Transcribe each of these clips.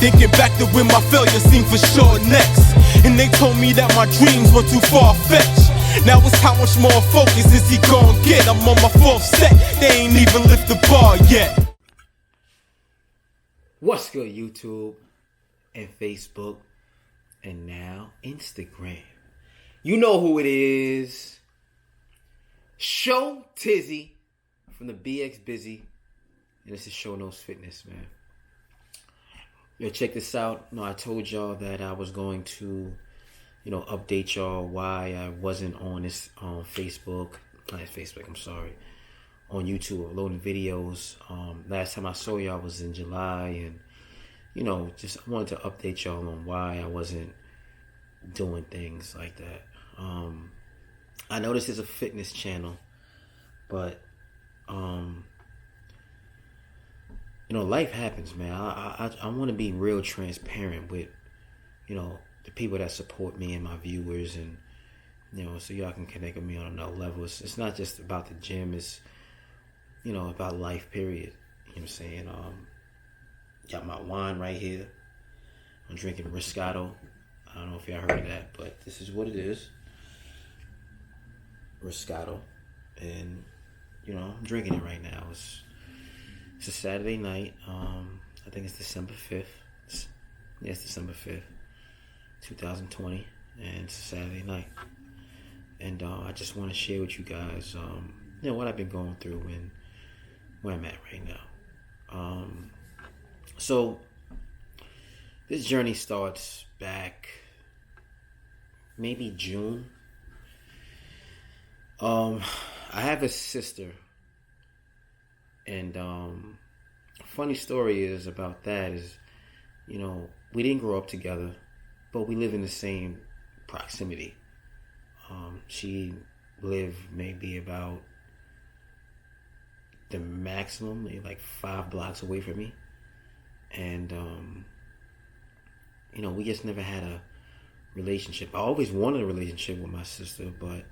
Thinking back to when my failure seemed for sure next. And they told me that my dreams were too far-fetched. Now it's how much more focus is he gon' get? I'm on my 4th set, they ain't even lift the bar yet. What's good, YouTube and Facebook and now Instagram? You know who it is. Show Tizzy from the BX Busy. And this is Show Knows Fitness, man. Yo, check this out. No, I told y'all that I was going to, update y'all why I wasn't on this on Facebook. Not Facebook, I'm sorry. On YouTube, uploading videos. Last time I saw y'all was in July, and just wanted to update y'all on why I wasn't doing things like that. I know this is a fitness channel, but life happens, man. I want to be real transparent with the people that support me and my viewers, and so y'all can connect with me on another level. It's not just about the gym. It's about life, period. You know what I'm saying? Got my wine right here. I'm drinking Riscato. I don't know if y'all heard of that, but this is what it is. Riscato. And, I'm drinking it right now. It's a Saturday night. I think it's December 5th. It's December 5th, 2020. And it's a Saturday night. And I just want to share with you guys, what I've been going through and where I'm at right now. So this journey starts back maybe June. I have a sister, and funny story is about that is, we didn't grow up together, but we live in the same proximity. She lived maybe about the maximum, maybe like 5 blocks away from me. And, we just never had a relationship. I always wanted a relationship with my sister, but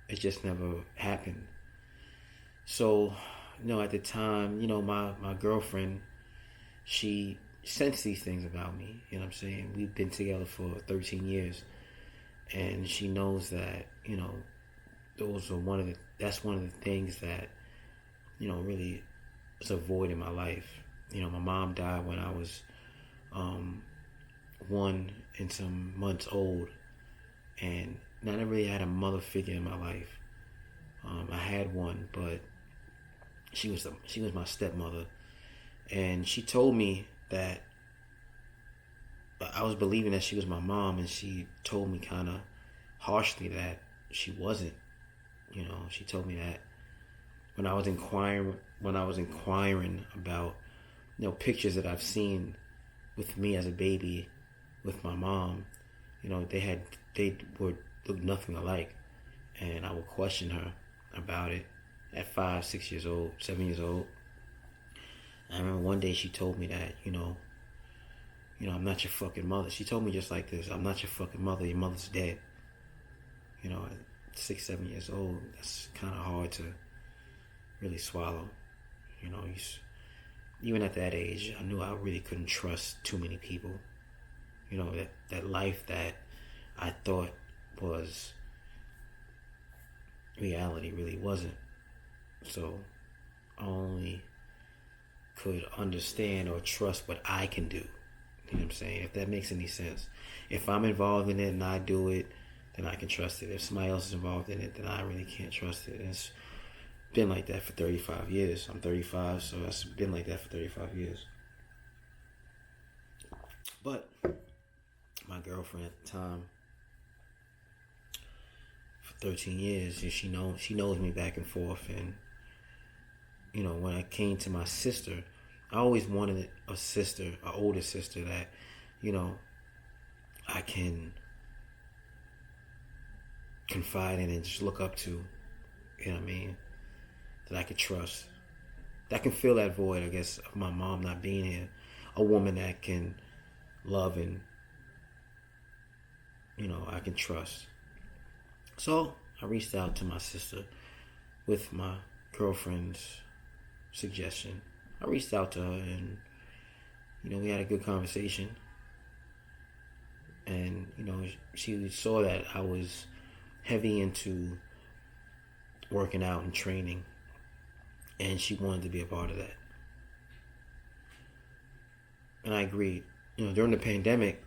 it just never happened. So, at the time, my girlfriend, she sensed these things about me. You know what I'm saying? We've been together for 13 years. And she knows that, that's one of the things that, really was a void in my life. My mom died when I was 1 and some months old, and I never really had a mother figure in my life. I had one, but she was my stepmother, and she told me that I was believing that she was my mom, and she told me kind of harshly that she wasn't. She told me that when I was inquiring about pictures that I've seen with me as a baby with my mom, they looked nothing alike, and I would question her about it at 5, 6 years old, 7 years old. I remember one day she told me that, I'm not your fucking mother. She told me just like this: I'm not your fucking mother. Your mother's dead. At 6, 7 years old, that's kind of hard to really swallow. Even at that age, I knew I really couldn't trust too many people. That life that I thought was reality really wasn't. So I only could understand or trust what I can do. You know what I'm saying? If that makes any sense. If I'm involved in it and I do it, then I can trust it. If somebody else is involved in it, then I really can't trust it. And it's been like that for 35 years. I'm 35, so it's been like that for 35 years. But my girlfriend at the time, for 13 years, she knows me back and forth. And when I came to my sister, I always wanted a sister, an older sister that I can confide in and just look up to. You know what I mean? That I could trust. That can fill that void, I guess, of my mom not being here. A woman that can love and I can trust. So I reached out to my sister with my girlfriend's suggestion. I reached out to her, and we had a good conversation. And she saw that I was heavy into working out and training, and she wanted to be a part of that. And I agreed. During the pandemic,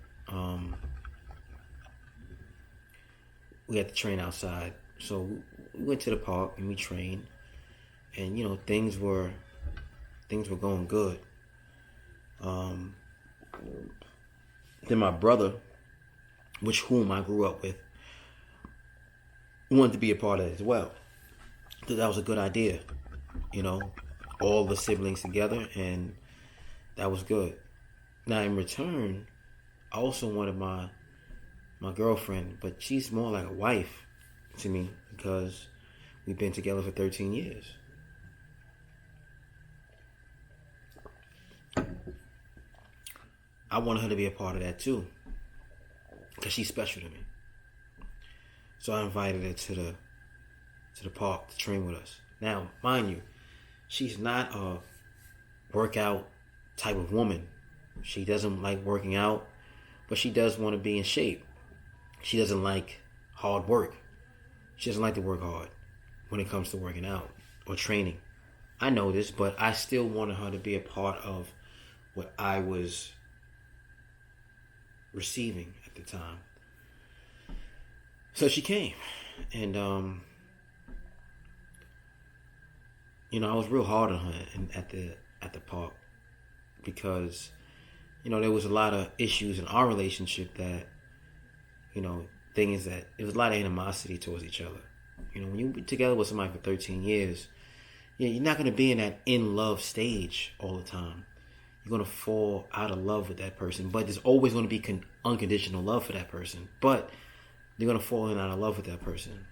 we had to train outside, so we went to the park and we trained, and things were going good. Then my brother, whom I grew up with, wanted to be a part of it as well. So that was a good idea, all the siblings together, and that was good. Now in return, I also wanted my girlfriend, but she's more like a wife to me because we've been together for 13 years. I wanted her to be a part of that too, because she's special to me. So I invited her to the park to train with us. Now, mind you, she's not a workout type of woman. She doesn't like working out, but she does want to be in shape. She doesn't like hard work. She doesn't like to work hard when it comes to working out or training. I know this, but I still wanted her to be a part of what I was receiving at the time. So she came, and I was real hard on her at the park because there was a lot of issues in our relationship that thing is that there was a lot of animosity towards each other. When you're together with somebody for 13 years, you're not going to be in that in love stage all the time. You're going to fall out of love with that person, but there's always going to be unconditional love for that person. But you're going to fall out of love with that person.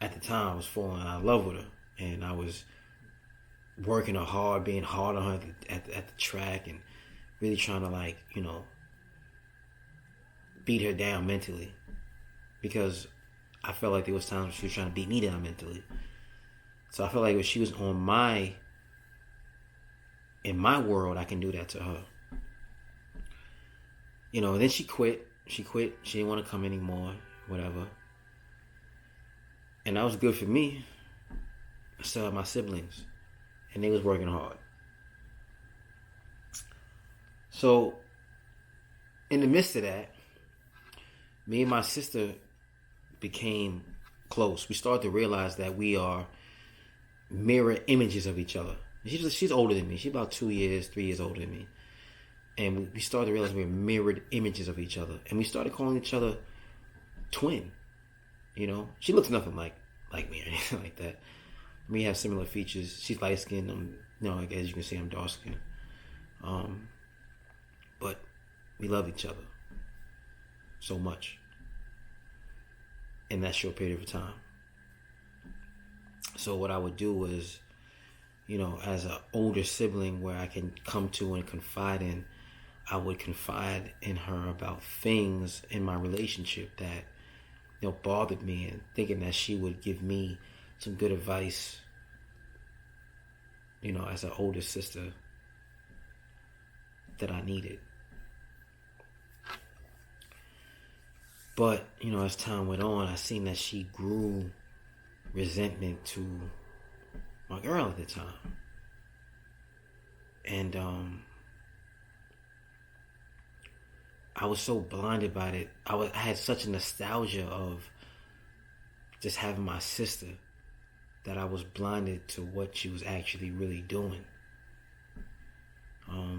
At the time, I was falling out of love with her, and I was working her hard, being hard on her at the track, and really trying to beat her down mentally, because I felt like there was times when she was trying to beat me down mentally. So I felt like if she was in my world, I can do that to her. Then she quit. She didn't want to come anymore, whatever. And that was good for me. I still had my siblings, and they was working hard. So, in the midst of that, me and my sister became close. We started to realize that we are mirror images of each other. She's older than me. She's about 3 years older than me. And we started to realize we're mirrored images of each other. And we started calling each other twin. She looks nothing like me or anything like that. We have similar features. She's light skinned. As you can see, I'm dark skinned. But we love each other so much in that short period of time. So what I would do was, as an older sibling where I can come to and confide in, I would confide in her about things in my relationship that bothered me, and thinking that she would give me some good advice, as an older sister that I needed. But, as time went on, I seen that she grew resentment to my girl at the time. And I was so blinded by it. I had such a nostalgia of just having my sister that I was blinded to what she was actually really doing. Let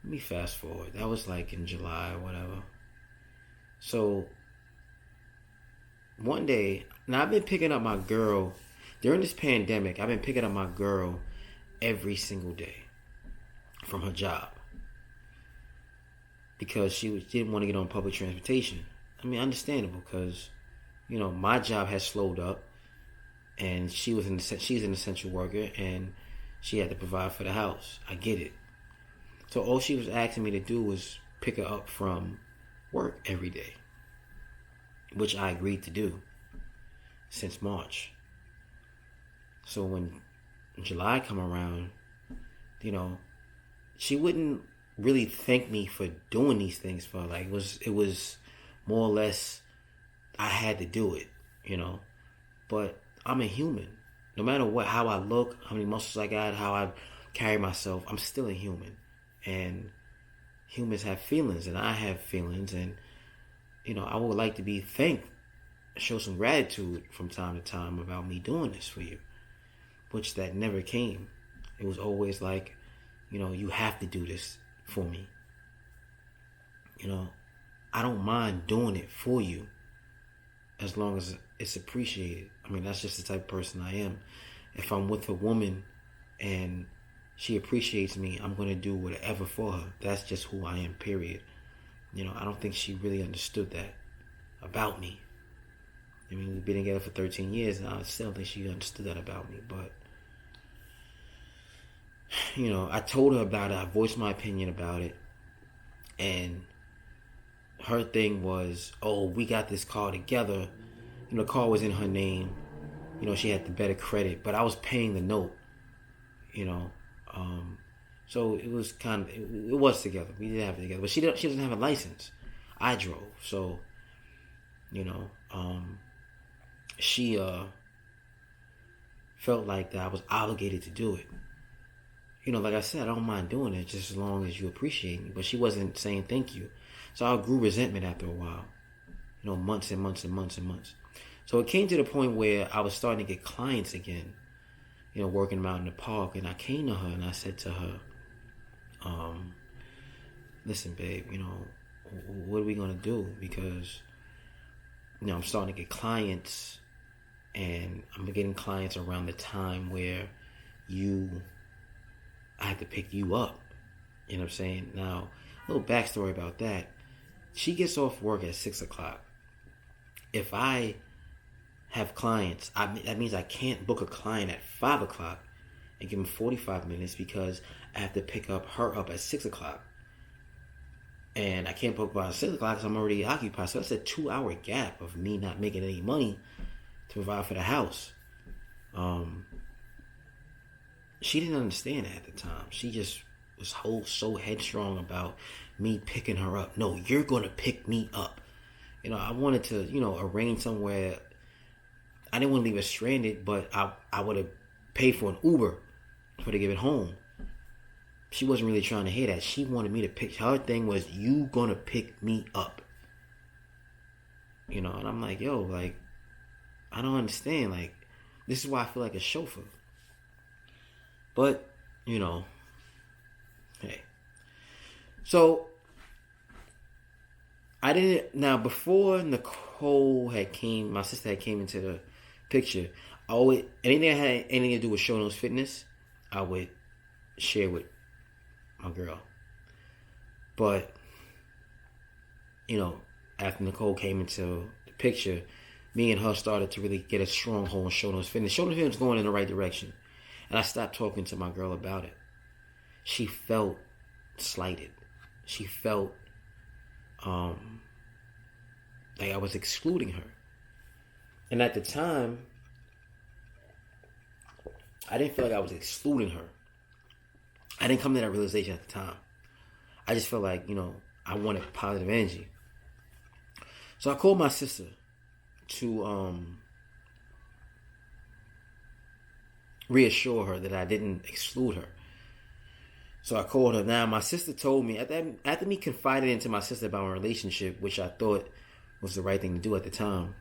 me fast forward. That was in July or whatever. So one day, now I've been picking up my girl during this pandemic. I've been picking up my girl every single day from her job because she didn't want to get on public transportation. I mean, understandable, because my job has slowed up, and she's an essential worker, and she had to provide for the house. I get it. So all she was asking me to do was pick her up from work every day, which I agreed to do since March. So when July come around, you know, she wouldn't really thank me for doing these things for her. Like it was more or less I had to do it, you know. But I'm a human. No matter how I look, how many muscles I got, how I carry myself, I'm still a human. And humans have feelings, and I have feelings, and you know, I would like to be thanked, show some gratitude from time to time about me doing this for you, which that never came. It was always like, you know, you have to do this for me. You know, I don't mind doing it for you as long as it's appreciated. I mean, that's just the type of person I am. If I'm with a woman and she appreciates me, I'm going to do whatever for her. That's just who I am, period. You know, I don't think she really understood that about me. I mean, we've been together for 13 years, and I still don't think she understood that about me. But, you know, I told her about it. I voiced my opinion about it. And her thing was, oh, we got this car together. You know, the car was in her name. You know, she had the better credit. But I was paying the note, you know. So it was kind of, it was together. We did have it together. But she doesn't have a license. I drove. So, you know, she felt like that I was obligated to do it. You know, like I said, I don't mind doing it just as long as you appreciate me. But she wasn't saying thank you. So I grew resentment after a while. You know, months and months and months and months. So it came to the point where I was starting to get clients again. You know, working them out in the park. And I came to her and I said to her, listen, babe, you know, what are we going to do? Because, you know, I'm starting to get clients. And I'm getting clients around the time where I have to pick you up. You know what I'm saying? Now, a little backstory about that. She gets off work at 6 o'clock. If I have clients, that means I can't book a client at 5 o'clock and give them 45 minutes because I have to pick her up at 6 o'clock. And I can't book by 6 o'clock because I'm already occupied. So that's a 2-hour gap of me not making any money to provide for the house. She didn't understand that at the time. She just was so headstrong about me picking her up. No, you're going to pick me up. You know, I wanted to, you know, arrange somewhere. I didn't want to leave her stranded, but I would have paid for an Uber for her to get it home. She wasn't really trying to hear that. She wanted me to pick. Her thing was, you going to pick me up. You know, and I'm like, yo, like, I don't understand. Like, this is why I feel like a chauffeur. But, you know, hey. So, now before Nicole my sister had came into the picture, anything that had anything to do with Show Nose Fitness, I would share with my girl. But, you know, after Nicole came into the picture, me and her started to really get a stronghold on Show Nose Fitness. Show Nose Fitness was going in the right direction. And I stopped talking to my girl about it. She felt slighted. She felt like I was excluding her. And at the time, I didn't feel like I was excluding her. I didn't come to that realization at the time. I just felt like, you know, I wanted positive energy. So I called my sister to reassure her that I didn't exclude her. So I called her. Now, my sister told me, after me confiding into my sister about my relationship, which I thought was the right thing to do at the time,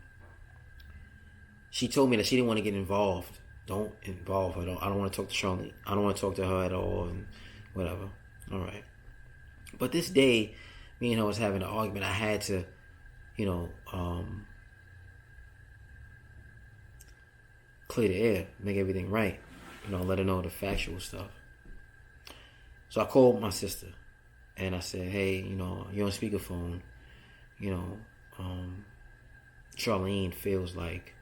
she told me that she didn't want to get involved. Don't involve her. I don't want to talk to Charlene. I don't want to talk to her at all and whatever. All right. But this day, me and her was having an argument. I had to, you know, clear the air, make everything right, you know, let her know the factual stuff. So I called my sister and I said, hey, you know, you're on speakerphone, you know, Charlene feels like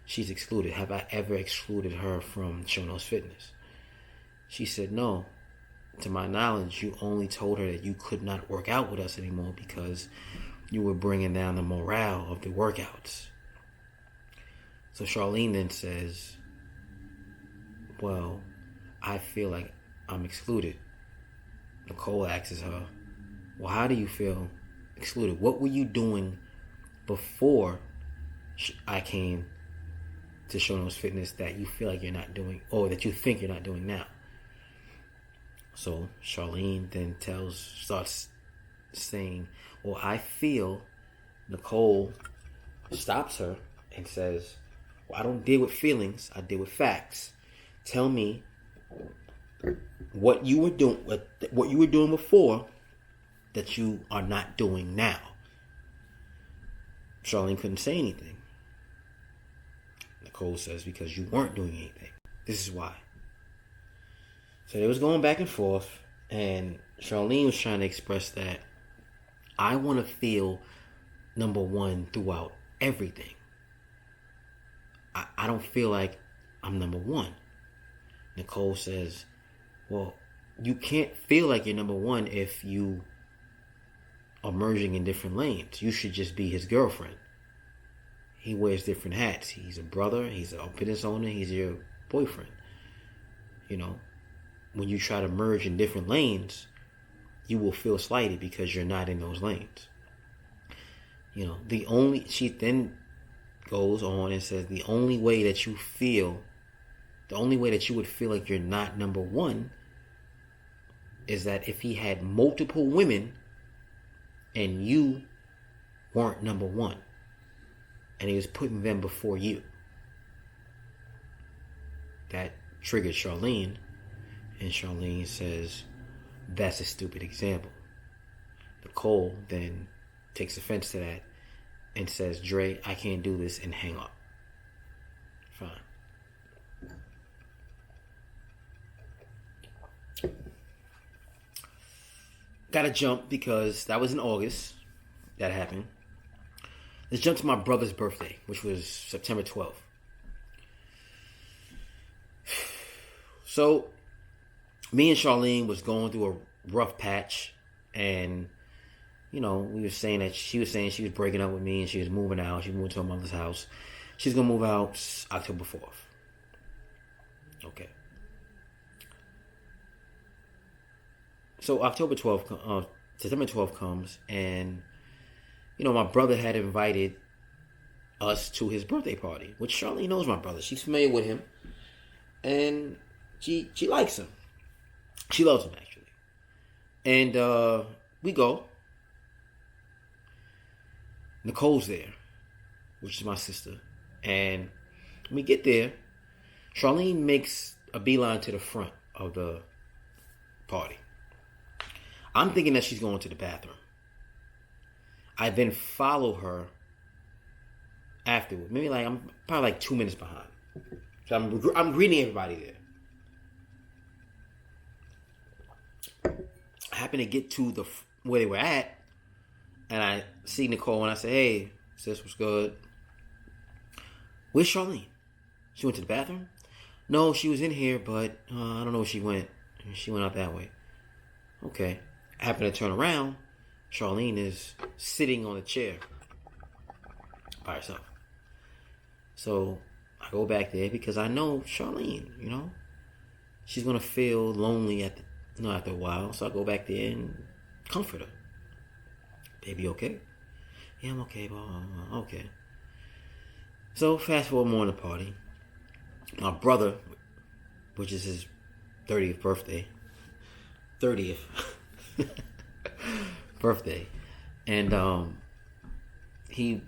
she's excluded. Have I ever excluded her from Show Nose Fitness? She said, no. To my knowledge, you only told her that you could not work out with us anymore because you were bringing down the morale of the workouts. So Charlene then says, well, I feel like I'm excluded. Nicole asks her, well, how do you feel excluded? What were you doing before I came to Show Nose Fitness that you feel like you're not doing, or that you think you're not doing now? So Charlene then starts saying, well, I feel. Nicole stops her and says, well, I don't deal with feelings, I deal with facts. Tell me what you were doing before that you are not doing now. Charlene couldn't say anything. Nicole says, because you weren't doing anything. This is why. So they was going back and forth, and Charlene was trying to express that I want to feel number one throughout everything. I don't feel like I'm number one. Nicole says, well, you can't feel like you're number one if you are merging in different lanes. You should just be his girlfriend. He wears different hats. He's a brother, he's a business owner, he's your boyfriend. You know, when you try to merge in different lanes, you will feel slighted because you're not in those lanes. You know, she then goes on and says, the only way that you would feel like you're not number one is that if he had multiple women and you weren't number one, and he was putting them before you. That triggered Charlene, and Charlene says, that's a stupid example. Nicole then takes offense to that and says, Dre, I can't do this, and hang up. Fine. Gotta jump because that was in August that happened. Let's jump to my brother's birthday, which was September 12th. So, me and Charlene was going through a rough patch, and you know, we were saying that she was breaking up with me and she was moving out. She moved to her mother's house. She's gonna move out October 4th. Okay. So September 12th comes, and you know, my brother had invited us to his birthday party, which Charlene knows my brother. She's familiar with him, and she likes him. She loves him, actually. And we go. Nicole's there, which is my sister. And when we get there, Charlene makes a beeline to the front of the party. I'm thinking that she's going to the bathroom. I then follow her afterward. Maybe I'm probably 2 minutes behind. So I'm greeting everybody there. I happen to get to where they were at, and I see Nicole, and I say, "Hey, sis, what's good? Where's Charlene? She went to the bathroom? No, she was in here, but I don't know where she went. She went out that way. Okay." I happen to turn around. Charlene is sitting on a chair by herself. So I go back there because I know Charlene, you know. She's going to feel lonely after a while. So I go back there and comfort her. Baby, okay? Yeah, I'm okay. Okay. So fast forward more in the party. My brother, which is his 30th birthday. 30th. birthday. And he's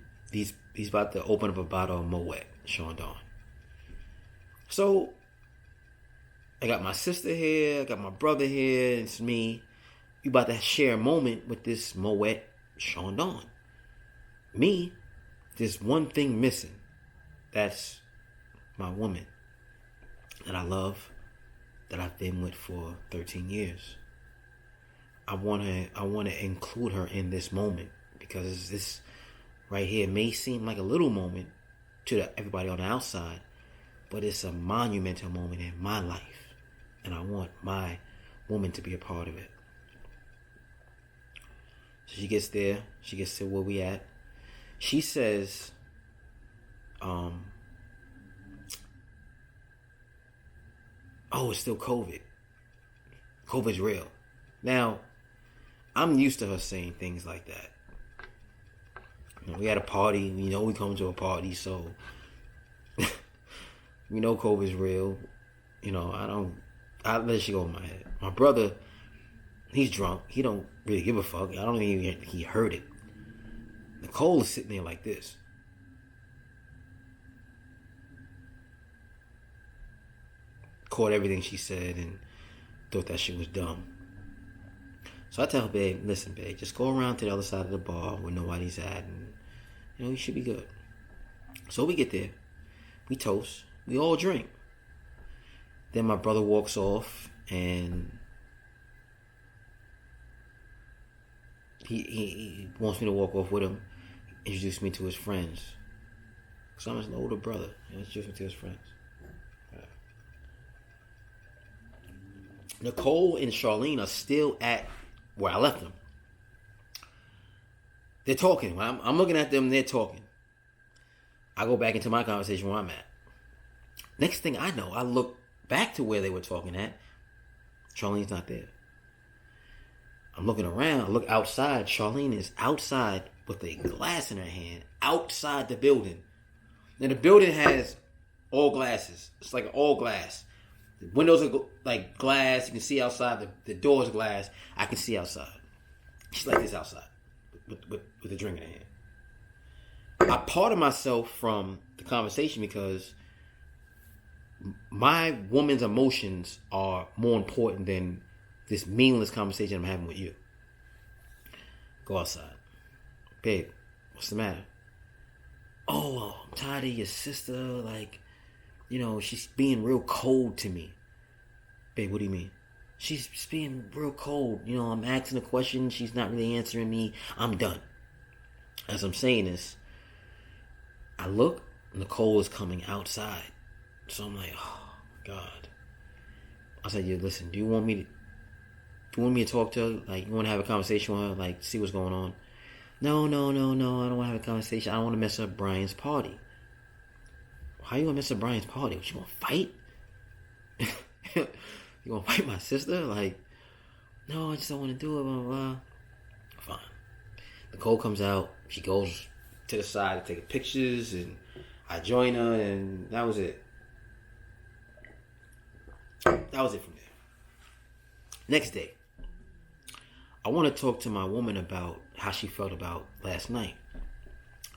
about to open up a bottle of Moet, Sean Dawn. So I got my sister here, I got my brother here, it's me. We about to share a moment with this Moet Sean Dawn. Me, there's one thing missing. That's my woman that I love, that I've been with for 13 years. I want to include her in this moment because this right here may seem like a little moment to everybody on the outside, but it's a monumental moment in my life, and I want my woman to be a part of it. So she gets there. She gets to where we at. She says, oh, it's still COVID. COVID's real. Now, I'm used to her saying things like that. You know, we had a party. We know we come to a party, so we know COVID's real. You know, I let shit go in my head. My brother, he's drunk. He don't really give a fuck. I don't even think he heard it. Nicole is sitting there like this. Caught everything she said and thought that shit was dumb. So I tell her, babe, listen, babe, just go around to the other side of the bar where nobody's at, and you know, you should be good. So we get there, we toast, we all drink. Then my brother walks off, and he wants me to walk off with him, introduce me to his friends. So I'm his older brother, introduce me to his friends. Nicole and Charlene are still at where I left them. They're talking. When I'm looking at them, they're talking. I go back into my conversation where I'm at. Next thing I know, I look back to where they were talking at. Charlene's not there. I'm looking around. I look outside. Charlene is outside with a glass in her hand, outside the building. And the building has all glasses. It's like all glass. The windows are like glass. You can see outside. The door's glass. I can see outside. She's like this outside with a drink in her hand. I parted myself from the conversation because my woman's emotions are more important than this meaningless conversation I'm having with you. Go outside. Babe, what's the matter? Oh, I'm tired of your sister. Like, you know, she's being real cold to me. Babe, what do you mean? She's being real cold. You know, I'm asking a question. She's not really answering me. I'm done. As I'm saying this, I look. Nicole is coming outside. So I'm like, oh, God. I said, yeah, listen, do you want me to talk to her? Like, you want to have a conversation with her? Like, see what's going on? No. I don't want to have a conversation. I don't want to mess up Brian's party. How you gonna mess up Brian's party? What, you gonna fight? You gonna fight my sister? Like, no, I just don't want to do it, blah, blah, blah. Fine. Nicole comes out. She goes to the side to take pictures, and I join her, and that was it. That was it from there. Next day, I want to talk to my woman about how she felt about last night.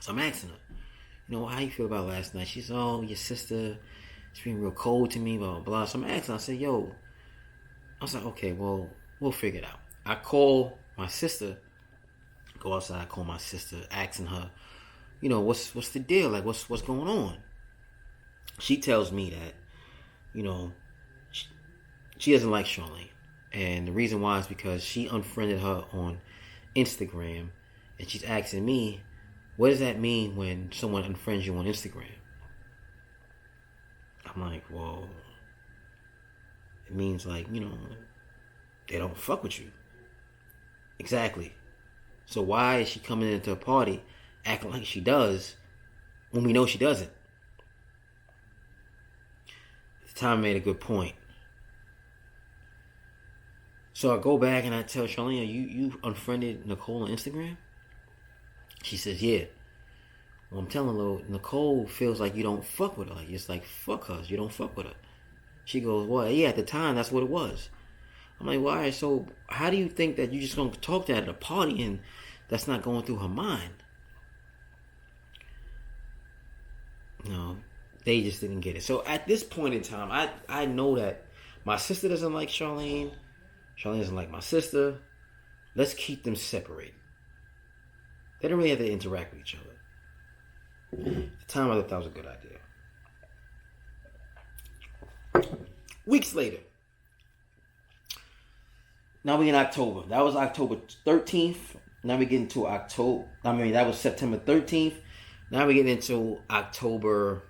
So I'm asking her, you know, how you feel about last night? She's, oh, your sister, she's being real cold to me, blah, blah, blah. So I'm asking her, I said, yo, I was like, okay, well, we'll figure it out. I call my sister, go outside, I call my sister, asking her, you know, what's the deal? Like, what's going on? She tells me that, you know, she doesn't like Charlene. And the reason why is because she unfriended her on Instagram. And she's asking me, what does that mean when someone unfriends you on Instagram? I'm like, well, it means like, you know, they don't fuck with you. Exactly. So why is she coming into a party acting like she does when we know she doesn't? At the time, I made a good point. So I go back and I tell Charlene, you unfriended Nicole on Instagram? She says, yeah. Well, I'm telling her, Nicole feels like you don't fuck with her. Like, it's like, fuck her. You don't fuck with her. She goes, well, yeah, at the time, that's what it was. I'm like, why? So how do you think that you're just going to talk to her at a party and that's not going through her mind? No, they just didn't get it. So at this point in time, I know that my sister doesn't like Charlene. Charlene doesn't like my sister. Let's keep them separated. They don't really have to interact with each other. At the time, I thought that was a good idea. Weeks later. Now we're in October. That was October 13th. Now we get into October. That was September 13th. Now we get into October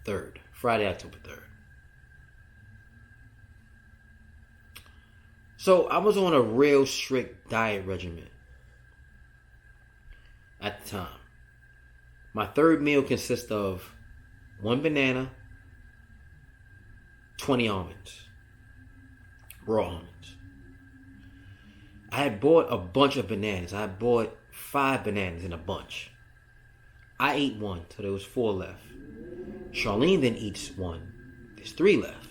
3rd. Friday, October 3rd. So I was on a real strict diet regimen at the time. My third meal consists of one banana, 20 almonds. Raw almonds. I had bought a bunch of bananas. I had bought 5 bananas in a bunch. I ate one, so there was 4 left. Charlene then eats one. There's 3 left.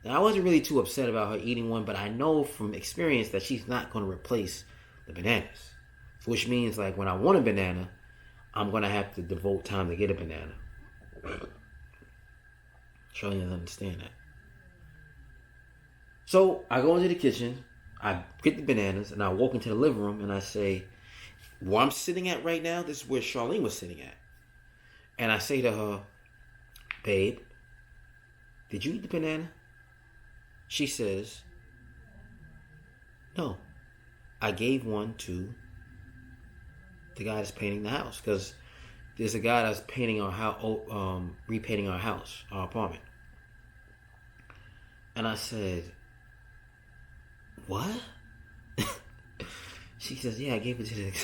Now, I wasn't really too upset about her eating one, but I know from experience that she's not going to replace the bananas. Which means, like, when I want a banana, I'm going to have to devote time to get a banana. Charlene doesn't understand that. So, I go into the kitchen, I get the bananas, and I walk into the living room, and I say, where I'm sitting at right now, this is where Charlene was sitting at. And I say to her, babe, did you eat the banana? She says, no. I gave one to the guy that's painting the house. Because there's a guy that's painting our house, repainting our house, our apartment. And I said, what? She says, yeah, I gave it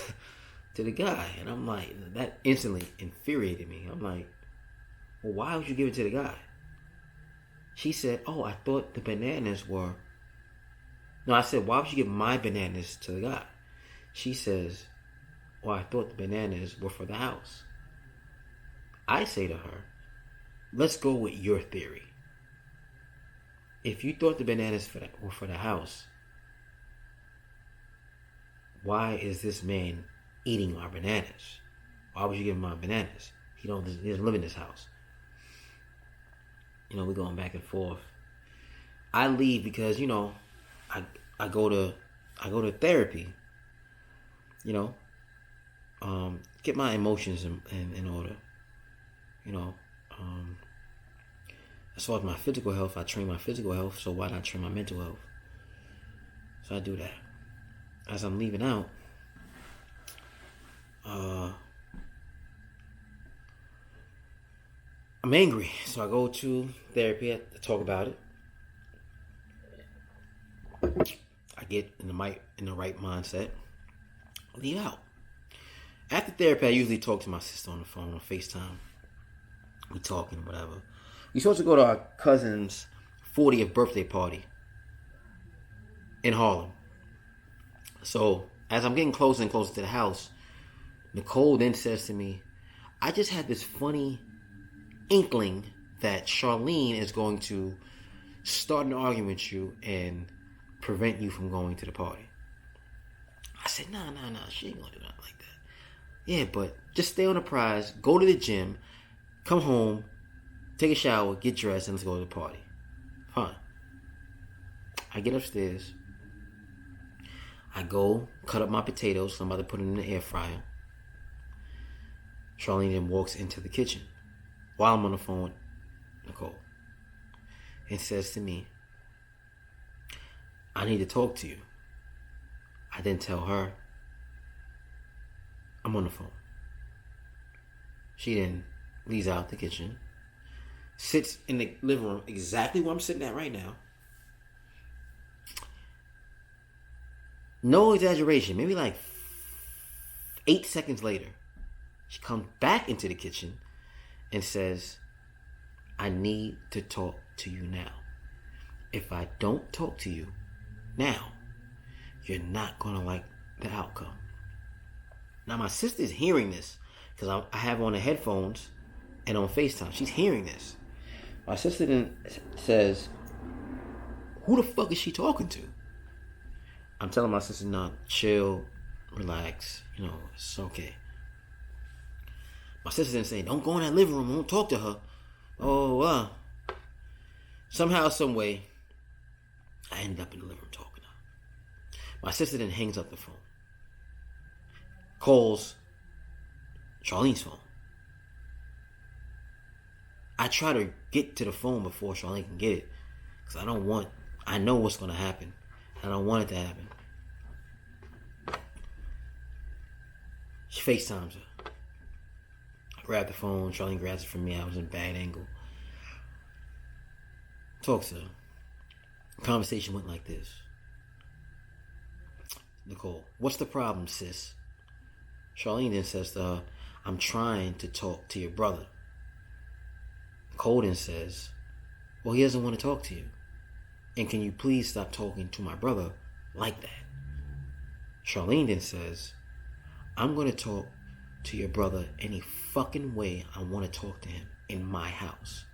to the guy. And I'm like, that instantly infuriated me. I'm like, well, why would you give it to the guy? She said, oh, I thought the bananas were... No, I said, why would you give my bananas to the guy? She says, well, I thought the bananas were for the house. I say to her, let's go with your theory. If you thought the bananas were for the house, why is this man eating my bananas? Why would you give him my bananas? He doesn't live in this house. You know, we're going back and forth. I leave because, you know, I go to therapy. You know, get my emotions in order. You know, as far as my physical health, I train my physical health, so why not train my mental health? So I do that. As I'm leaving out, I'm angry, so I go to therapy to talk about it. I get in the right mindset. Leave out. After therapy, I usually talk to my sister on the phone, on FaceTime. We talking, whatever. We supposed to go to our cousin's 40th birthday party in Harlem. So, as I'm getting closer and closer to the house, Nicole then says to me, I just had this funny inkling that Charlene is going to start an argument with you and prevent you from going to the party. I said, nah, she ain't gonna do nothing like that. Yeah, but just stay on the prize, go to the gym, come home, take a shower, get dressed, and let's go to the party. Fine. I get upstairs. I go cut up my potatoes. So I'm about to put them in the air fryer. Charlene then walks into the kitchen while I'm on the phone with Nicole and says to me, I need to talk to you. I then tell her, I'm on the phone. She then leaves out the kitchen, sits in the living room exactly where I'm sitting at right now. No exaggeration, maybe like 8 seconds later, she comes back into the kitchen and says, I need to talk to you now. If I don't talk to you now, you're not going to like the outcome. Now, my sister's hearing this because I have on the headphones and on FaceTime. She's hearing this. My sister then says, who the fuck is she talking to? I'm telling my sister, no, chill, relax, you know, it's okay. My sister then saying, don't go in that living room, don't talk to her. Oh, somehow, some way, I ended up in the living room talking to her. My sister then hangs up the phone. Calls Charlene's phone. I try to get to the phone before Charlene can get it. Because I know what's going to happen. I don't want it to happen. She FaceTimes her. I grab the phone. Charlene grabs it from me. I was in a bad angle. Talks to her. The conversation went like this. Nicole, what's the problem, sis? Charlene then says to her, I'm trying to talk to your brother. Nicole then says, Well, he doesn't want to talk to you. And can you please stop talking to my brother like that? Charlene then says, I'm going to talk to your brother any fucking way I want to talk to him in my house.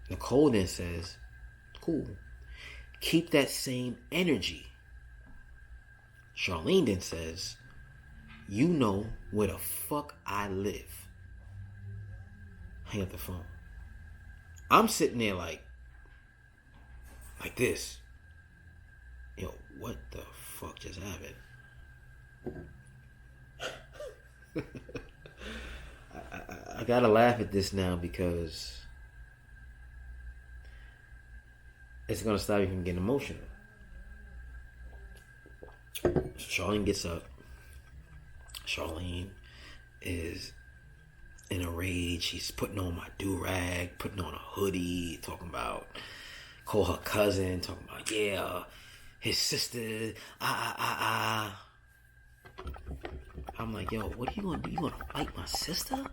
Nicole then says, cool. Keep that same energy. Charlene then says, you know where the fuck I live. Hang up the phone. I'm sitting there like this. Yo, what the fuck just happened? I gotta laugh at this now because it's gonna stop you from getting emotional. Charlene gets up. Charlene is in a rage. She's putting on my do-rag, putting on a hoodie, talking about, call her cousin, talking about, yeah, his sister, I'm like, yo, what are you gonna do? You gonna fight my sister?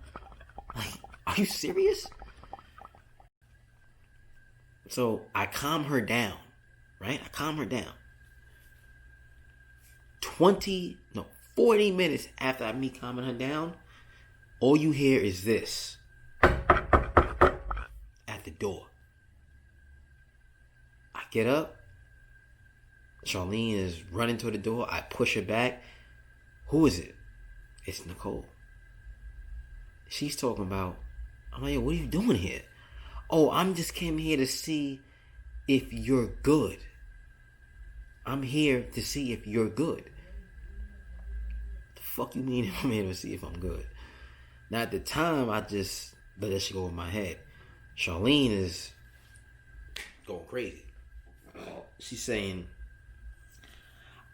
Like, are you serious? So I calm her down, right? I calm her down. 40 minutes after me calming her down, all you hear is this at the door. I get up. Charlene is running to the door. I push her back. Who is it? It's Nicole. She's talking about, I'm like, yo, what are you doing here? Oh, I'm just came here to see if you're good. I'm here to see if you're good. The fuck you mean I'm here to see if I'm good? Now at the time, I just let that shit go in my head. Charlene is going crazy. She's saying,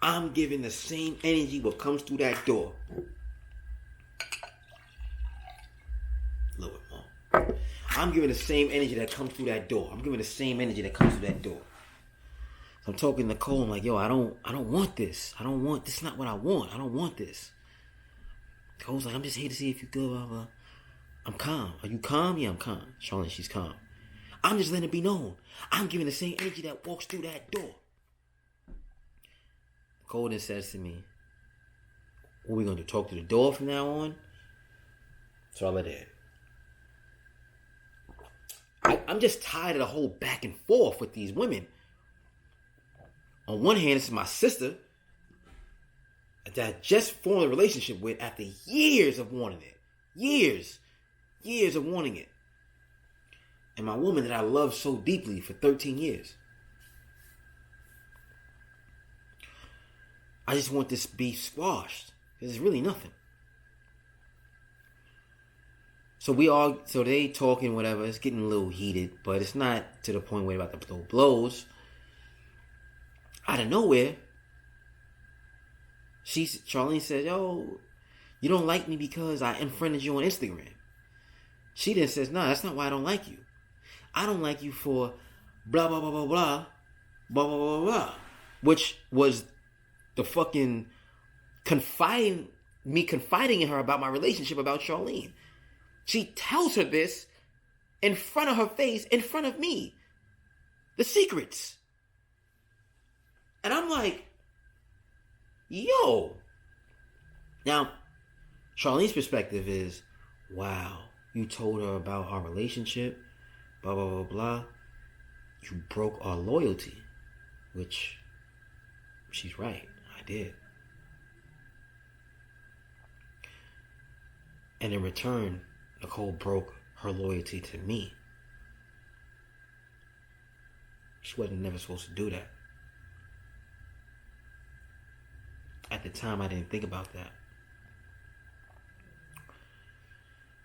I'm giving the same energy what comes through that door. A little bit more. I'm giving the same energy that comes through that door. I'm giving the same energy that comes through that door. So I'm talking to Nicole. I'm like, yo, I don't want this. This is not what I want. I don't want this. Nicole's like, I'm just here to see if you're good, blah, blah. I'm calm. Are you calm? Yeah, I'm calm. Charlene, she's calm. I'm just letting it be known. I'm giving the same energy that walks through that door. Nicole then says to me, what are we going to do? Talk to the door from now on? So I let it. I'm just tired of the whole back and forth with these women. On one hand, this is my sister that I just formed a relationship with after years of wanting it. Years of wanting it. And my woman that I love so deeply for 13 years. I just want this beef squashed. There's really nothing. So they talking, whatever. It's getting a little heated, but it's not to the point where they're about to throw blows. Out of nowhere, Charlene says, yo, you don't like me because I unfriended you on Instagram. She then says, no, that's not why I don't like you. I don't like you for blah, blah, blah, blah, blah, blah, blah, blah, blah, which was the fucking confiding in her about my relationship, about Charlene. She tells her this in front of her face, in front of me. The secrets. And I'm like, yo. Now, Charlene's perspective is, wow, you told her about our relationship, blah, blah, blah, blah. You broke our loyalty, which she's right. I did. And in return, Nicole broke her loyalty to me. She wasn't never supposed to do that. At the time, I didn't think about that.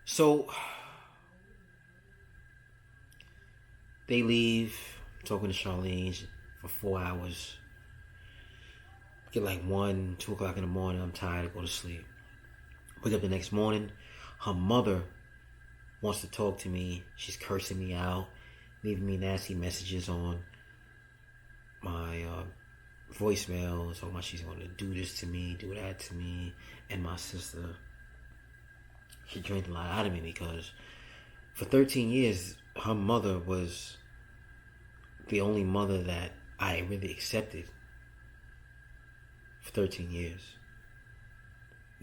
So, they leave, talking to Charlene for 4 hours. Get like 1, 2 o'clock in the morning. I'm tired, I go to sleep. Wake up the next morning. Her mother wants to talk to me. She's cursing me out, leaving me nasty messages on my voicemail, talking about she's going to do this to me, do that to me, and my sister. She drained a lot out of me because for 13 years, her mother was the only mother that I really accepted for 13 years.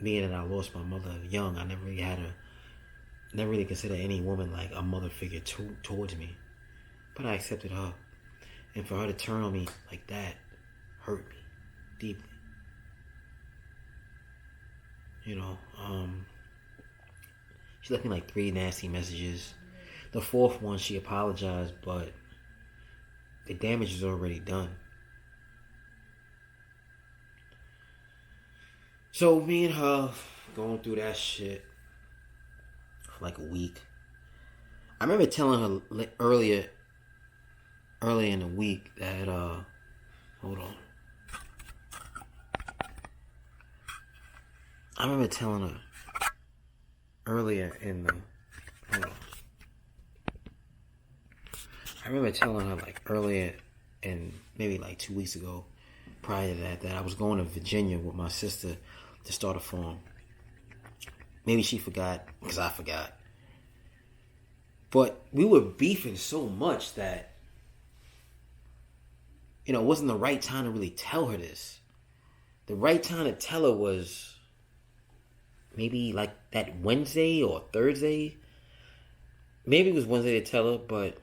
Being that I lost my mother young, I never really considered any woman like a mother figure towards me. But I accepted her. And for her to turn on me like that hurt me deeply. You know, she left me like 3 nasty messages. The 4th one, she apologized, but the damage is already done. So me and her going through that shit for like a week. I remember telling her earlier in the week that hold on. I remember telling her earlier in the hold on. I remember telling her like earlier in maybe like 2 weeks ago, prior to that I was going to Virginia with my sister to start a farm. Maybe she forgot, because I forgot. But we were beefing so much that, you know, it wasn't the right time to really tell her this. The right time to tell her was maybe like that Wednesday or Thursday. Maybe it was Wednesday to tell her, but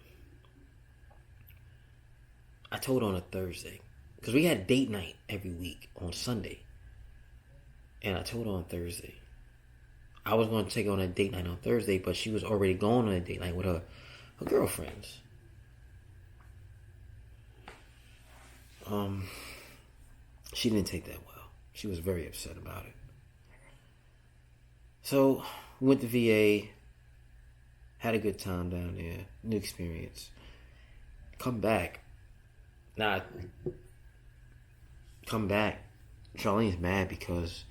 I told her on a Thursday. Because we had date night every week on Sunday. And I told her on Thursday. I was going to take her on a date night on Thursday, but she was already going on a date night with her girlfriends. She didn't take that well. She was very upset about it. So, we went to VA. Had a good time down there. New experience. Come back. Charlene's mad because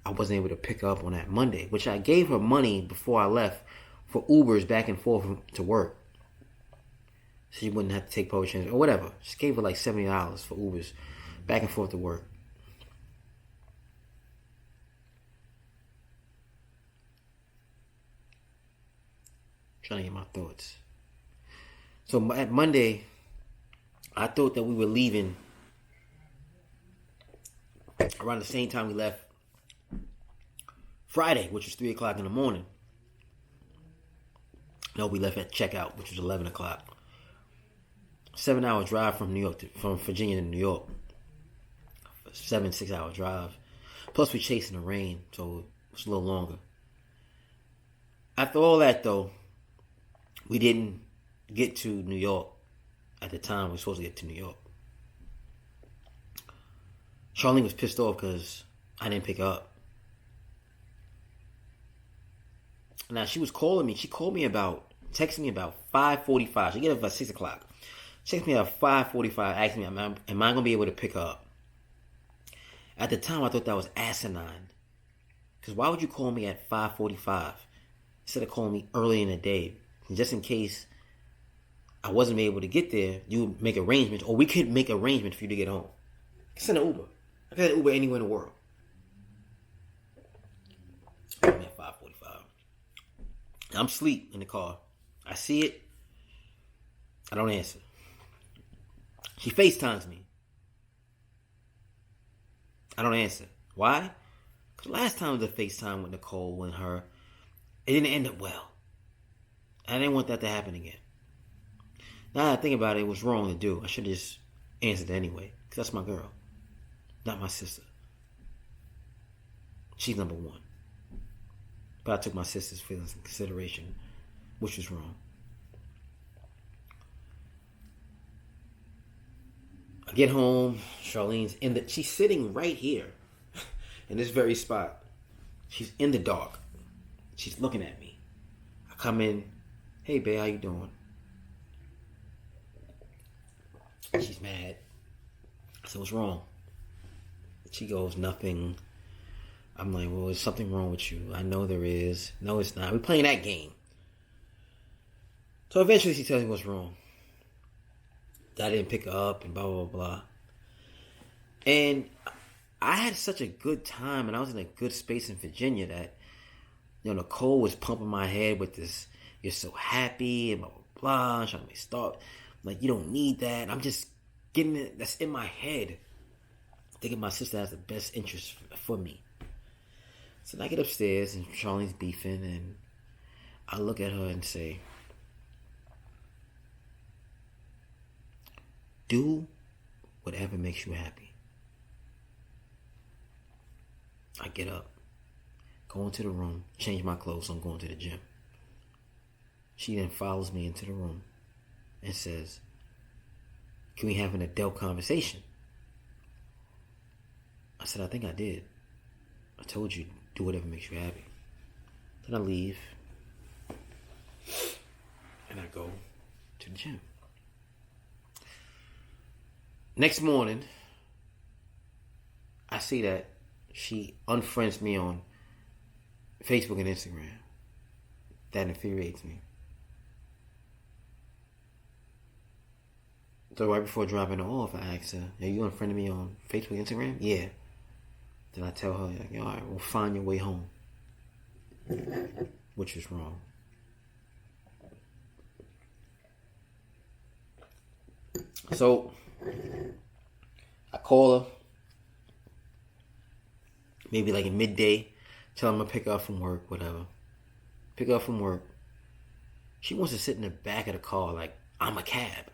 I wasn't able to pick her up on that Monday, which I gave her money before I left for Ubers back and forth to work. So she wouldn't have to take public transit or whatever. Just gave her like $70 for Ubers back and forth to work. Trying to get my thoughts. So at Monday, I thought that we were leaving around the same time we left Friday, which was 3 o'clock in the morning. No, we left at checkout, which was 11 o'clock. 7-hour drive from Virginia to New York. 6-hour drive. Plus we chasing the rain, so it's a little longer. After all that, though, we didn't get to New York at the time we were supposed to get to New York. Charlene was pissed off because I didn't pick her up. Now, she was calling me. She called me texting me about 5:45. She get up about 6 o'clock. Texted me at 5:45, asking me, am I going to be able to pick her up? At the time, I thought that was asinine. Because why would you call me at 5:45 instead of calling me early in the day? And just in case I wasn't able to get there, you would make arrangements, or we could make arrangements for you to get home. Send an Uber. I could have Uber anywhere in the world. I'm at 5:45. I'm asleep in the car. I see it. I don't answer. She FaceTimes me. I don't answer. Why? Because last time the FaceTime with Nicole and her, it didn't end up well. I didn't want that to happen again. Now that I think about it, it was wrong to do. I should have just answered anyway. Because that's my girl. Not my sister. She's number one. But I took my sister's feelings in consideration, which was wrong. I get home, Charlene's she's sitting right here, in this very spot. She's in the dark. She's looking at me. I come in, hey babe, how you doing? She's mad. I said, what's wrong? She goes, nothing. I'm like, well, there's something wrong with you. I know there is. No, it's not. We're playing that game. So eventually she tells me what's wrong. That I didn't pick her up and blah, blah, blah. And I had such a good time and I was in a good space in Virginia that, Nicole was pumping my head with this, you're so happy, and blah, blah, blah. Trying to make start. Like, you don't need that. I'm just getting it. That's in my head. Thinking my sister has the best interest for me. So I get upstairs and Charlene's beefing, and I look at her and say, do whatever makes you happy. I get up, go into the room, change my clothes, I'm going to the gym. She then follows me into the room and says, can we have an adult conversation? I said, I think I did. I told you, do whatever makes you happy. Then I leave, and I go to the gym. Next morning, I see that she unfriends me on Facebook and Instagram. That infuriates me. So right before dropping her off, I asked her, are you unfriending me on Facebook and Instagram? Yeah. Then I tell her, like, all right, well, find your way home. Which was wrong. So I call her, maybe like at midday, tell her I'm gonna pick her up from work, whatever. Pick her up from work. She wants to sit in the back of the car like I'm a cab.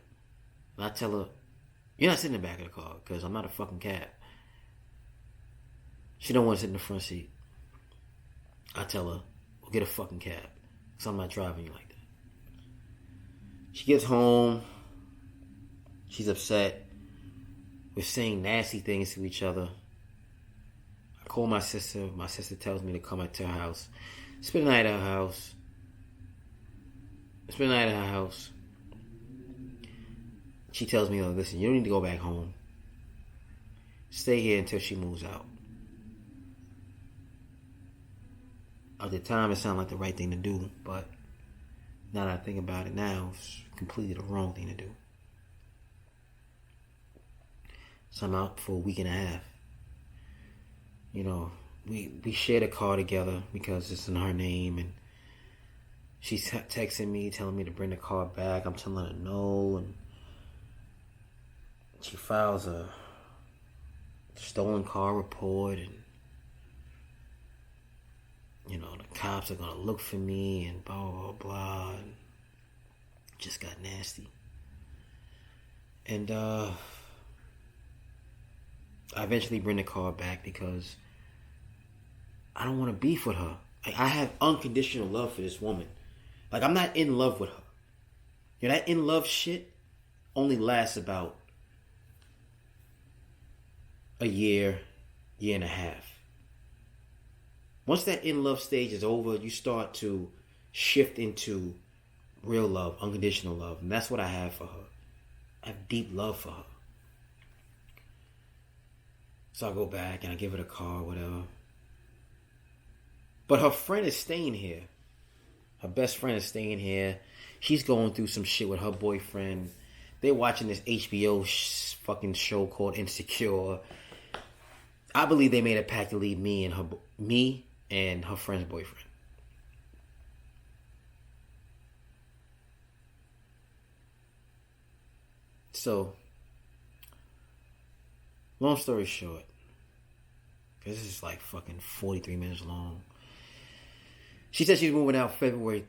And I tell her, you're not sitting in the back of the car because I'm not a fucking cab. She don't want to sit in the front seat. I tell her, well, get a fucking cab because I'm not driving you like that. She gets home. She's upset. We're saying nasty things to each other. I call my sister. My sister tells me to come up to her house. Spend the night at her house. She tells me, oh, listen, you don't need to go back home. Stay here until she moves out. At the time, it sounded like the right thing to do, but now that I think about it now, it's completely the wrong thing to do. So I'm out for a week and a half. You know, we shared a car together because it's in her name, and she's texting me, telling me to bring the car back. I'm telling her no, and she files a stolen car report, and you know, the cops are gonna look for me and blah blah blah, and it just got nasty. And I eventually bring the car back because I don't want to beef with her. Like, I have unconditional love for this woman. Like, I'm not in love with her. You know, that in love shit only lasts about a year and a half. Once that in love stage is over, you start to shift into real love, unconditional love. And that's what I have for her. I have deep love for her. So I go back and I give her the car, whatever. But her friend is staying here. Her best friend is staying here. She's going through some shit with her boyfriend. They're watching this HBO fucking show called Insecure. I believe they made a pact to leave me and her friend's boyfriend. So, long story short, because this is like fucking 43 minutes long. She said she's moving out November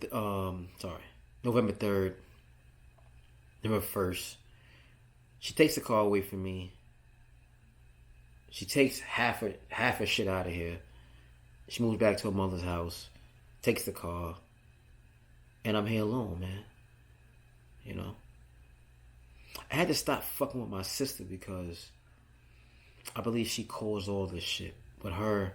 3rd, November 1st. She takes the car away from me. She takes half her shit out of here. She moves back to her mother's house, takes the car, and I'm here alone, man. You know? I had to stop fucking with my sister because I believe she caused all this shit. But her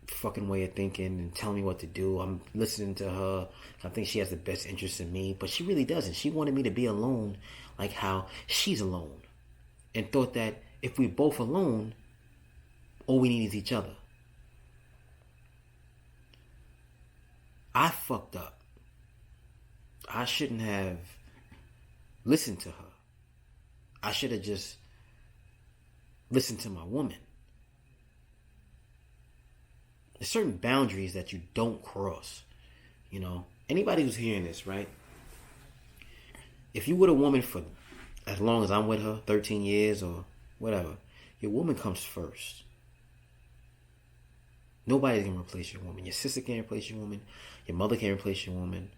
fucking way of thinking and telling me what to do, I'm listening to her. I think she has the best interest in me, but she really doesn't. She wanted me to be alone like how she's alone, and thought that if we're both alone, all we need is each other. I fucked up. I shouldn't have listened to her. I should have just listened to my woman. There's certain boundaries that you don't cross. You know, anybody who's hearing this, right? if you with a woman for as long as I'm with her, 13 years or whatever, your woman comes first. Nobody can replace your woman. Your sister can't replace your woman. Your mother can't replace your woman.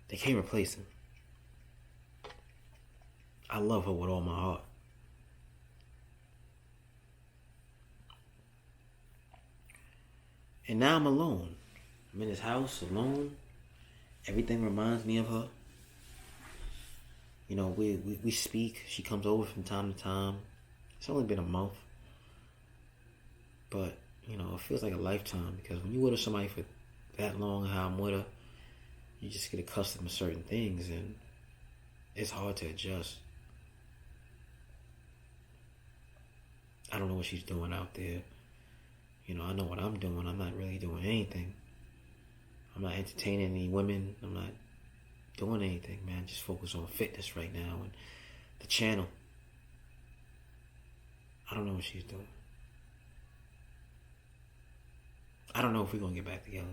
They can't replace him. I love her with all my heart. And now I'm alone. I'm in this house alone. Everything reminds me of her. You know, we speak. She comes over from time to time. It's only been a month. But, you know, it feels like a lifetime, because when you're with somebody for that long, how I'm with her, you just get accustomed to certain things, and it's hard to adjust. I don't know what she's doing out there. You know, I know what I'm doing. I'm not really doing anything. I'm not entertaining any women. I'm not doing anything, man. Just focus on fitness right now and the channel. I don't know what she's doing. I don't know if we're going to get back together.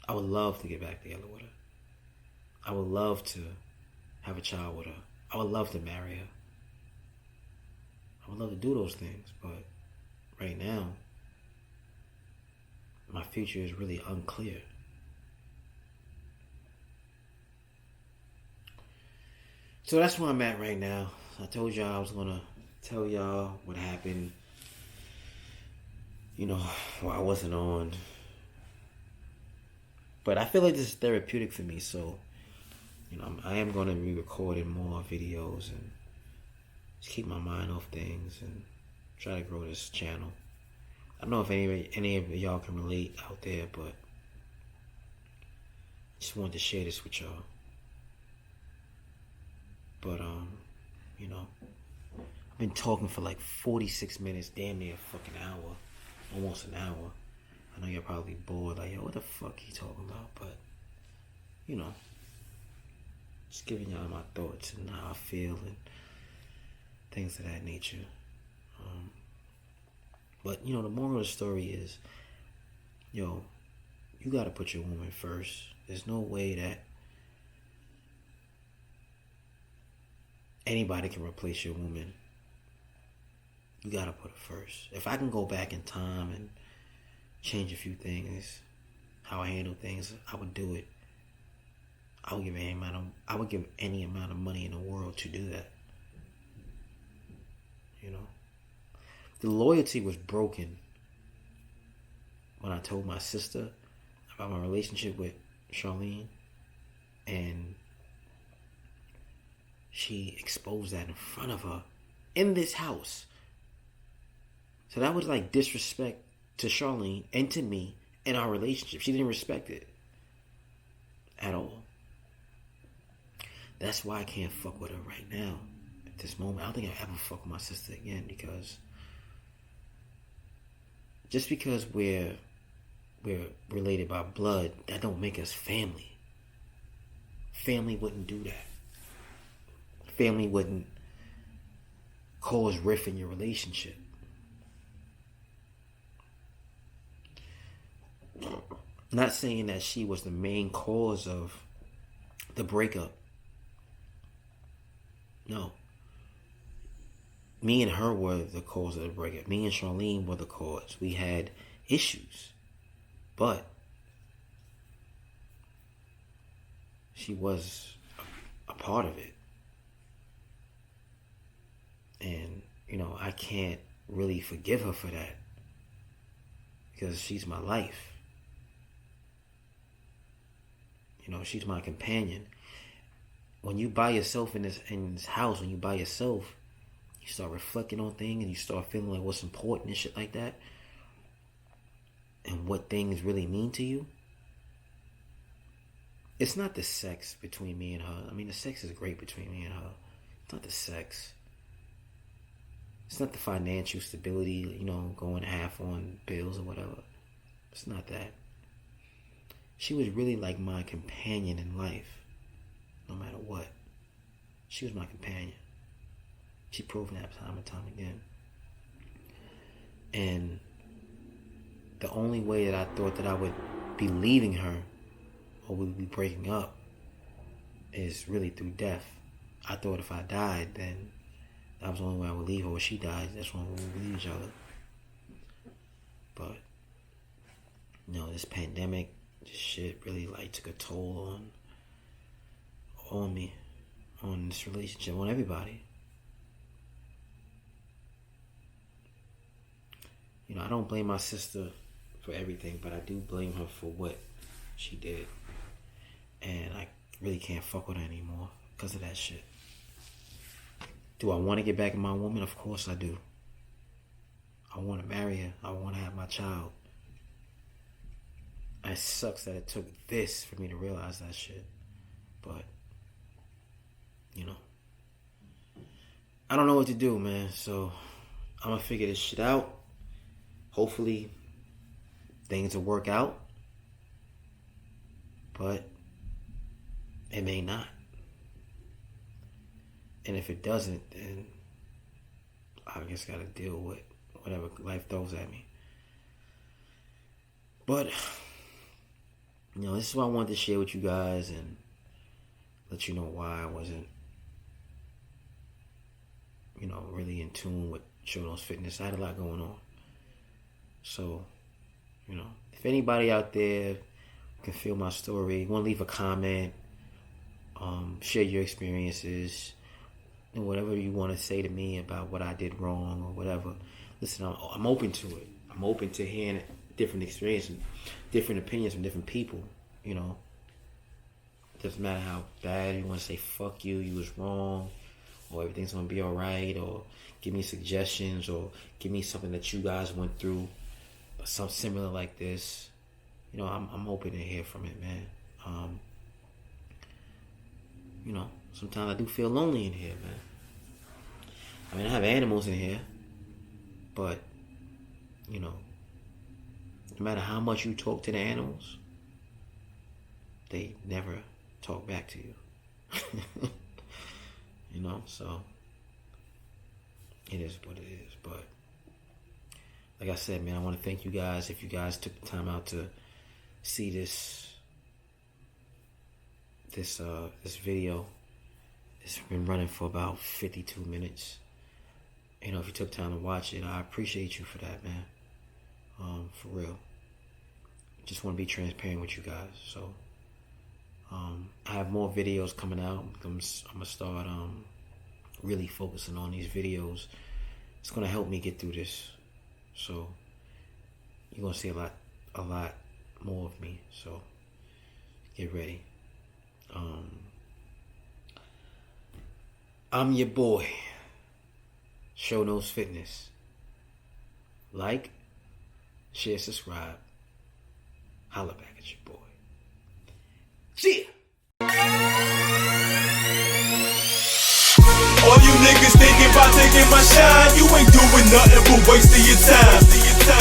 I would love to get back together with her. I would love to have a child with her. I would love to marry her. I would love to do those things, but right now, my future is really unclear. So that's where I'm at right now. I told y'all I was going to tell y'all what happened, you know, while I wasn't on. But I feel like this is therapeutic for me, so, you know, I am going to be recording more videos and just keep my mind off things and try to grow this channel. I don't know if any of y'all can relate out there, but I just wanted to share this with y'all. But, you know, I've been talking for like 46 minutes, damn near a fucking hour, almost an hour. I know you're probably bored, like, yo, what the fuck he talking about? But, you know, just giving y'all my thoughts and how I feel and things of that nature. But, you know, the moral of the story is, yo, you got to put your woman first. There's no way that anybody can replace your woman. You got to put her first. If I can go back in time and change a few things, how I handle things, I would do it. I would give any amount of money in the world to do that. You know? The loyalty was broken when I told my sister about my relationship with Charlene, and she exposed that in front of her in this house. So that was like disrespect to Charlene and to me in our relationship. She didn't respect it at all. That's why I can't fuck with her right now at this moment. I don't think I'll ever fuck with my sister again, because just because we're related by blood, that don't make us family. Family wouldn't do that. Family wouldn't cause rift in your relationship. Not saying that she was the main cause of the breakup. No. Me and her were the cause of the breakup. Me and Charlene were the cause. We had issues. But she was a part of it. And, you know, I can't really forgive her for that, because she's my life. You know, she's my companion. When you by yourself in this house, when you by yourself, you start reflecting on things and you start feeling like what's important and shit like that, and what things really mean to you. It's not the sex between me and her. I mean, the sex is great between me and her. It's not the sex. It's not the financial stability, you know, going half on bills or whatever. It's not that. She was really like my companion in life, no matter what. She was my companion. She proved that time and time again. And the only way that I thought that I would be leaving her or we would be breaking up is really through death. I thought if I died, then that was the only way I would leave her. Or she died, that's when we would leave each other. But, this pandemic, this shit really like took a toll on me, on this relationship, on everybody. I don't blame my sister for everything, but I do blame her for what she did. And I really can't fuck with her anymore because of that shit. Do I want to get back at my woman? Of course I do. I want to marry her. I want to have my child. And it sucks that it took this for me to realize that shit. But, I don't know what to do, man. So, I'm going to figure this shit out. Hopefully, things will work out. But, it may not. And if it doesn't, then I just got to deal with whatever life throws at me. But, this is what I wanted to share with you guys and let you know why I wasn't, really in tune with Showno's Fitness. I had a lot going on. So, if anybody out there can feel my story, want to leave a comment, share your experiences, and whatever you want to say to me about what I did wrong or whatever. Listen, I'm open to it. I'm open to hearing different experiences, different opinions from different people. It doesn't matter how bad you want to say fuck you, you was wrong, or everything's going to be alright, or give me suggestions, or give me something that you guys went through, or something similar like this. I'm open to hear from it, man. Sometimes I do feel lonely in here, man. I have animals in here, but, no matter how much you talk to the animals, they never talk back to you. So it is what it is. But like I said, man, I want to thank you guys. If you guys took the time out to see this video, it's been running for about 52 minutes. If you took time to watch it, I appreciate you for that, man. For real. Just want to be transparent with you guys. So I have more videos coming out. I'm gonna start really focusing on these videos. It's gonna help me get through this. So you're gonna see a lot more of me. So get ready. I'm your boy, Showno's Fitness. Like, share, subscribe. Holla back at your boy. Yeah. All you niggas thinking about taking my shine, you ain't doing nothing but wasting your time.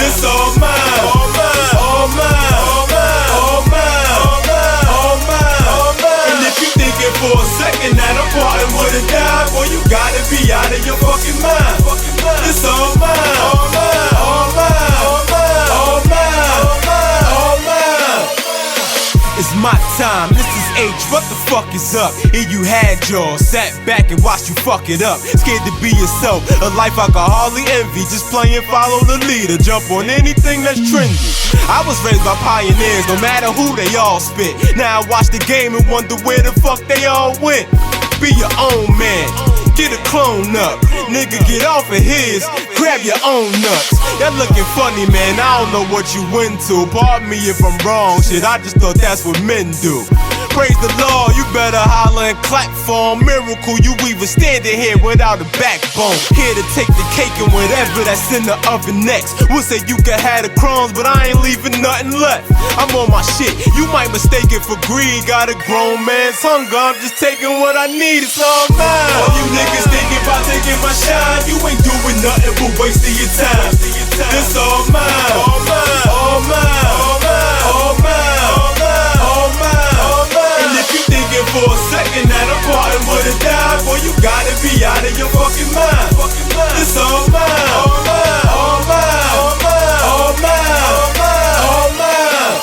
This all mine, all mine, all mine, all mine, all mine, all mine, all mine. And if you thinking for a second that I'm parting with a dime, boy, you gotta be out of your fucking mind. This all mine, all mine, all mine, all mine, all mine, all mine. It's my time, this is H, what the fuck is up? Here you had yours, sat back and watched you fuck it up. Scared to be yourself, a life I could hardly envy. Just playing follow the leader, jump on anything that's trendy. I was raised by pioneers, no matter who they all spit. Now I watch the game and wonder where the fuck they all went. Be your own man, get a clone up. Nigga, get off of his, grab your own nuts. Y'all looking funny, man, I don't know what you into. Pardon me if I'm wrong, shit, I just thought that's what men do. Praise the Lord, you better holler and clap for a miracle. You even standing here without a backbone. Here to take the cake and whatever that's in the oven next. We'll say you can have the crumbs, but I ain't leaving nothing left. I'm on my shit, you might mistake it for greed. Got a grown man's hunger, I'm just taking what I need, it's all mine. All you niggas thinking about taking my shine, you ain't doing nothing but wasting your time. This all mine, all mine, all mine, all mine, all mine, all mine, all mine, all mine. And if you thinking for a second that I'm parting with a dime, boy, you gotta be out of your fucking mind. This all mine, all mine, all mine, all mine, all mine, all mine, all mine.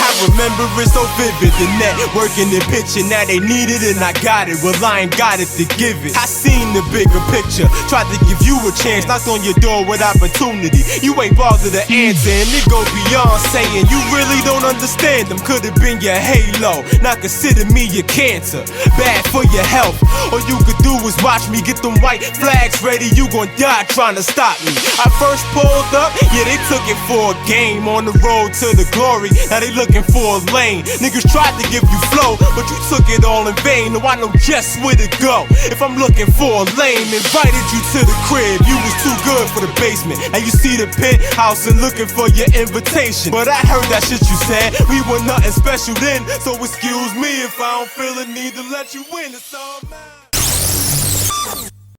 I remember it so vivid. The networking and pitching that they needed and I got it. Well, I ain't got it to give it. I seen the bigger picture, tried to give you a chance, knocked on your door with opportunity. You ain't bothered to answer, and it go beyond saying you really don't understand them. Could've been your halo, now consider me your cancer. Bad for your health. All you could do is watch me get them white flags ready. You gon' die trying to stop me. I first pulled up, yeah, they took it for a game. On the road to the glory, now they looking for a lane. Niggas tried to give you flow, but you took it all in vain. No, I know just where to go. If I'm looking for a lane, invited you to the crib, you was too good for the basement. And you see the penthouse and looking for your invitation. But I heard that shit you said, we were nothing special then. So excuse me if I don't feel the need to let you in. It's all mine.